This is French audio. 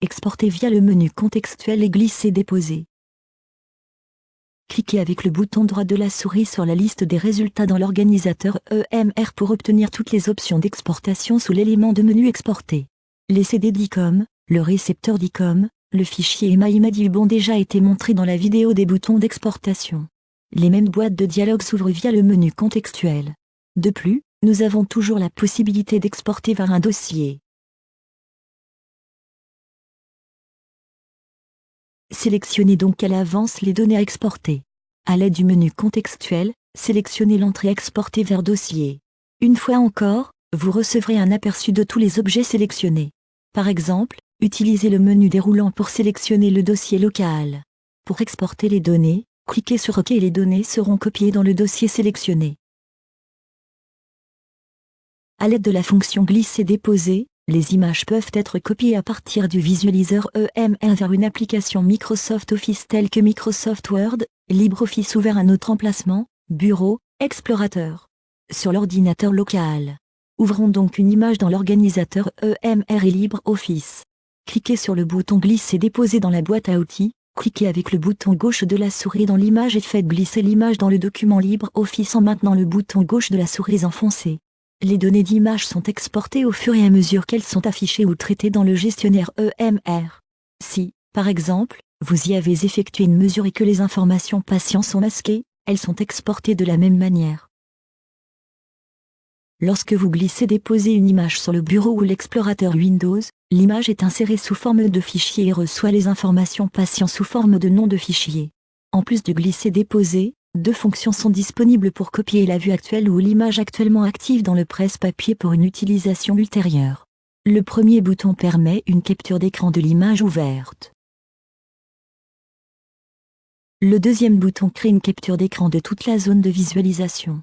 Exporter via le menu contextuel et glisser-déposer. Cliquez avec le bouton droit de la souris sur la liste des résultats dans l'organisateur EMR pour obtenir toutes les options d'exportation sous l'élément de menu exporter. Les CD d'ICOM, le récepteur d'ICOM, le fichier EMA-IMADIB ont déjà été montrés dans la vidéo des boutons d'exportation. Les mêmes boîtes de dialogue s'ouvrent via le menu contextuel. De plus, nous avons toujours la possibilité d'exporter vers un dossier. Sélectionnez donc à l'avance les données à exporter. À l'aide du menu contextuel, sélectionnez l'entrée exportée vers dossier. Une fois encore, vous recevrez un aperçu de tous les objets sélectionnés. Par exemple, utilisez le menu déroulant pour sélectionner le dossier local. Pour exporter les données, cliquez sur OK et les données seront copiées dans le dossier sélectionné. À l'aide de la fonction glisser-déposer, les images peuvent être copiées à partir du visualiseur EMR vers une application Microsoft Office telle que Microsoft Word, LibreOffice ou vers un autre emplacement, Bureau, Explorateur. Sur l'ordinateur local. Ouvrons donc une image dans l'organisateur EMR et LibreOffice. Cliquez sur le bouton glisser-déposer dans la boîte à outils, cliquez avec le bouton gauche de la souris dans l'image et faites glisser l'image dans le document LibreOffice en maintenant le bouton gauche de la souris enfoncé. Les données d'image sont exportées au fur et à mesure qu'elles sont affichées ou traitées dans le gestionnaire EMR. Si, par exemple, vous y avez effectué une mesure et que les informations patients sont masquées, elles sont exportées de la même manière. Lorsque vous glissez-déposez une image sur le bureau ou l'explorateur Windows, l'image est insérée sous forme de fichier et reçoit les informations patients sous forme de nom de fichier. En plus de glisser-déposer, deux fonctions sont disponibles pour copier la vue actuelle ou l'image actuellement active dans le presse-papier pour une utilisation ultérieure. Le premier bouton permet une capture d'écran de l'image ouverte. Le deuxième bouton crée une capture d'écran de toute la zone de visualisation.